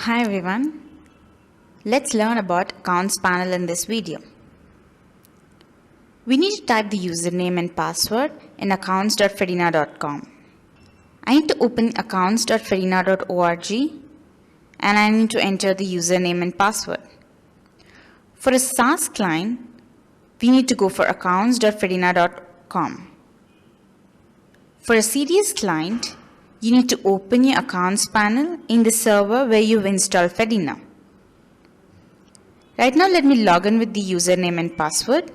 Hi everyone, let's learn about accounts panel in this video. We need to type the username and password in accounts.fedena.com. I need to open accounts.fedena.org and I need to enter the username and password. For a SaaS client, we need to go for accounts.fedena.com. For a CDS client, you need to open your accounts panel in the server where you've installed Fedena. Right now, let me log in with the username and password.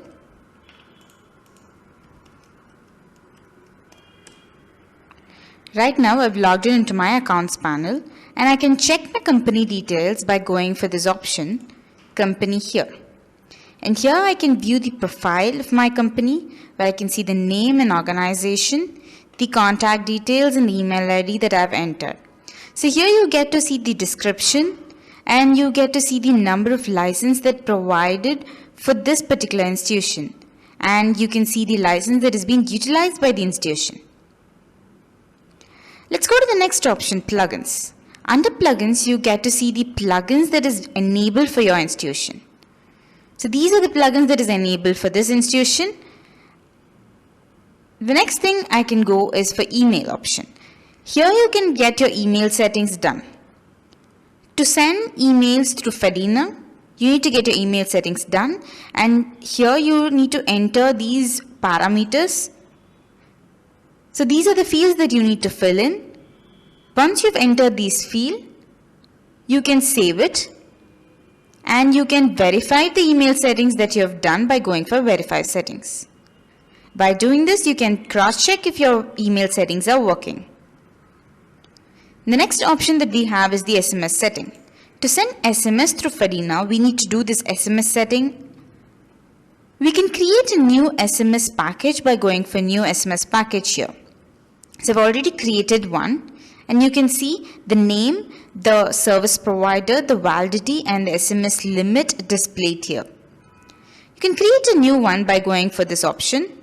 Right now, I've logged in into my accounts panel and I can check my company details by going for this option, company here. And here I can view the profile of my company where I can see the name and organization, the contact details and the email ID that I've entered. So here you get to see the description and you get to see the number of license that provided for this particular institution. And you can see the license that is being utilized by the institution. Let's go to the next option, plugins. Under plugins, you get to see the plugins that is enabled for your institution. So these are the plugins that is enabled for this institution. The next thing I can go is for email option. Here you can get your email settings done. To send emails through Fedena, you need to get your email settings done, and here you need to enter these parameters. So these are the fields that you need to fill in. Once you've entered these fields, you can save it and you can verify the email settings that you have done by going for verify settings. By doing this, you can cross-check if your email settings are working. The next option that we have is the SMS setting. To send SMS through Fedena, we need to do this SMS setting. We can create a new SMS package by going for new SMS package here. So I've already created one and you can see the name, the service provider, the validity and the SMS limit displayed here. You can create a new one by going for this option.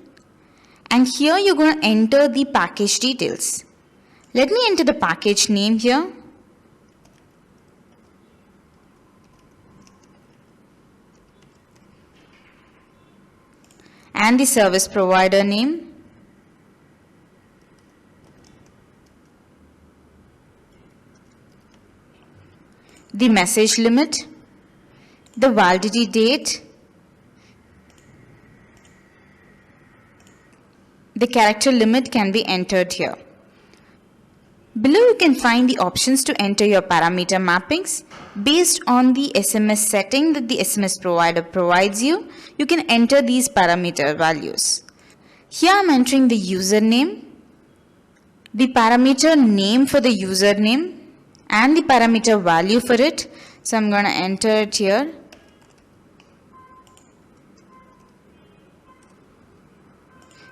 And here you're going to enter the package details. Let me enter the package name here. And the service provider name. The message limit. The validity date. The character limit can be entered here. Below you can find the options to enter your parameter mappings. Based on the SMS setting that the SMS provider provides you, you can enter these parameter values. Here I am entering the username, the parameter name for the username and the parameter value for it. So I am going to enter it here.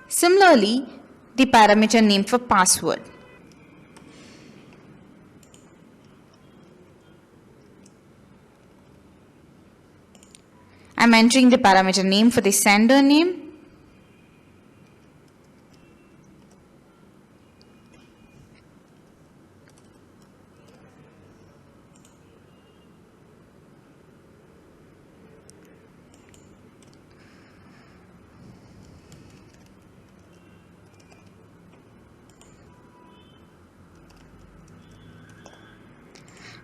Similarly, the parameter name for password. I'm entering the parameter name for the sender name.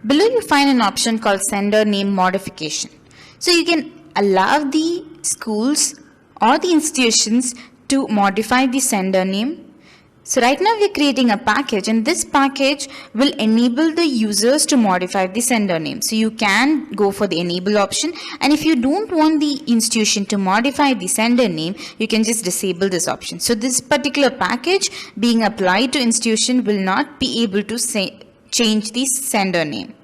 Below you find an option called sender name modification. So you can allow the schools or the institutions to modify the sender name. So right now we are creating a package and this package will enable the users to modify the sender name. So you can go for the enable option, and if you don't want the institution to modify the sender name, you can just disable this option. So this particular package being applied to institution will not be able to change the sender name.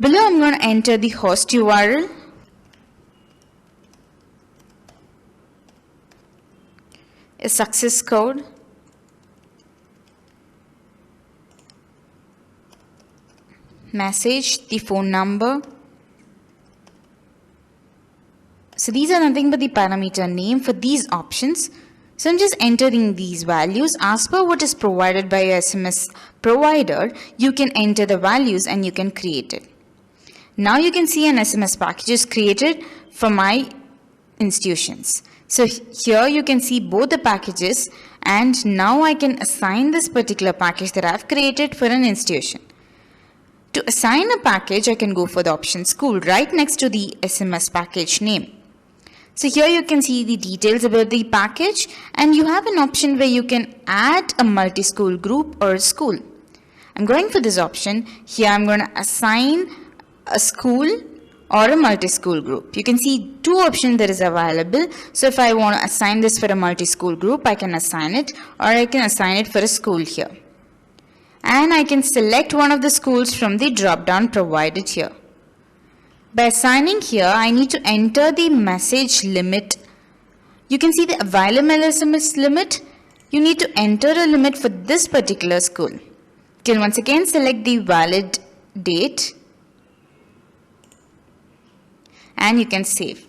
Below I'm going to enter the host URL. A success code. Message, the phone number. So these are nothing but the parameter name for these options. So I'm just entering these values as per what is provided by your SMS provider. You can enter the values and you can create it. Now you can see an SMS package is created for my institutions. So here you can see both the packages, and now I can assign this particular package that I've created for an institution. To assign a package, I can go for the option school right next to the SMS package name. So here you can see the details about the package, and you have an option where you can add a multi-school group or a school. I'm going for this option. Here I'm going to assign a school or a multi-school group. You can see two options that is available. So if I want to assign this for a multi-school group, I can assign it, or I can assign it for a school here. And I can select one of the schools from the drop-down provided here. By assigning here, I need to enter the message limit. You can see the available SMS limit. You need to enter a limit for this particular school. You can once again select the valid date and you can save.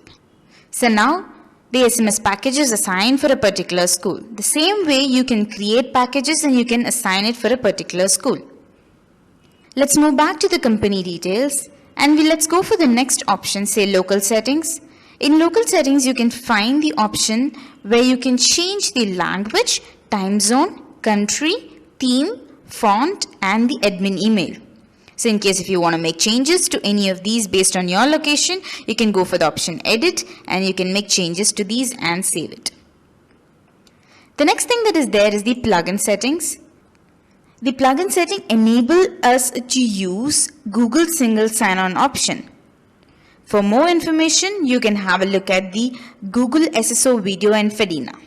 So now the SMS package is assigned for a particular school. The same way you can create packages and you can assign it for a particular school. Let's move back to the company details. And let's go for the next option, say local settings. In local settings, you can find the option where you can change the language, time zone, country, theme, font, and the admin email. So in case if you want to make changes to any of these based on your location, you can go for the option edit and you can make changes to these and save it. The next thing that is there is the plugin settings. The plugin setting enables us to use Google single sign-on option. For more information, you can have a look at the Google SSO video in Fedena.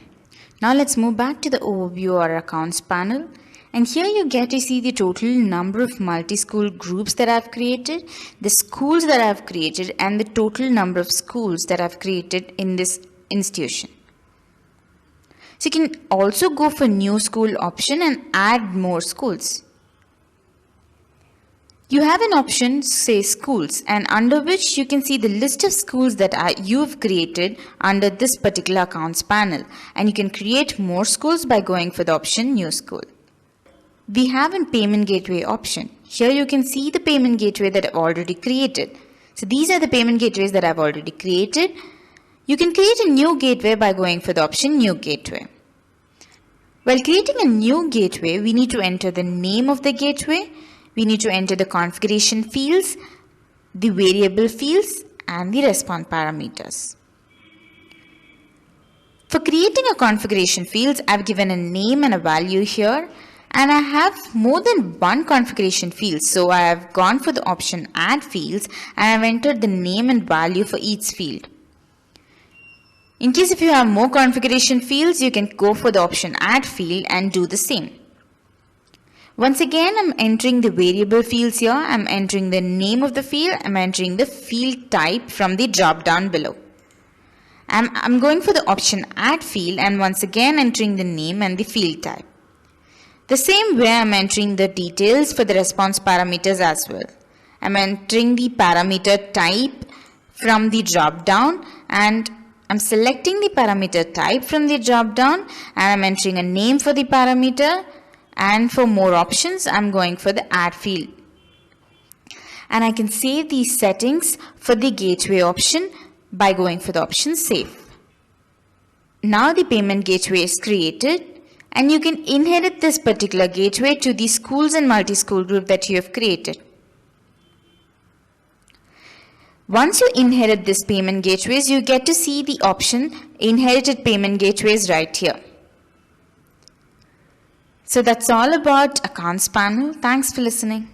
Now let's move back to the overview or accounts panel. And here you get to see the total number of multi-school groups that I've created, the schools that I've created, and the total number of schools that I've created in this institution. So you can also go for new school option and add more schools. You have an option, say schools, and under which you can see the list of schools that you've created under this particular accounts panel. And you can create more schools by going for the option new school. We have a payment gateway option. Here you can see the payment gateway that I've already created. So these are the payment gateways that I've already created. You can create a new gateway by going for the option new gateway. While creating a new gateway, we need to enter the name of the gateway, we need to enter the configuration fields, the variable fields, and the response parameters. For creating a configuration fields, I've given a name and a value here, and I have more than one configuration field. So I have gone for the option add fields and I've entered the name and value for each field. In case if you have more configuration fields, you can go for the option add field and do the same. Once again, I'm entering the variable fields here. I'm entering the name of the field. I'm entering the field type from the drop down below. I'm going for the option add field and once again entering the name and the field type. The same way I'm entering the details for the response parameters as well. I'm entering the parameter type from the drop down and I'm selecting the parameter type from the drop down and I'm entering a name for the parameter, and for more options I'm going for the add field. And I can save these settings for the gateway option by going for the option save. Now the payment gateway is created and you can inherit this particular gateway to the schools and multi-school group that you have created. Once you inherit this payment gateways, you get to see the option inherited payment gateways right here. So that's all about accounts panel. Thanks for listening.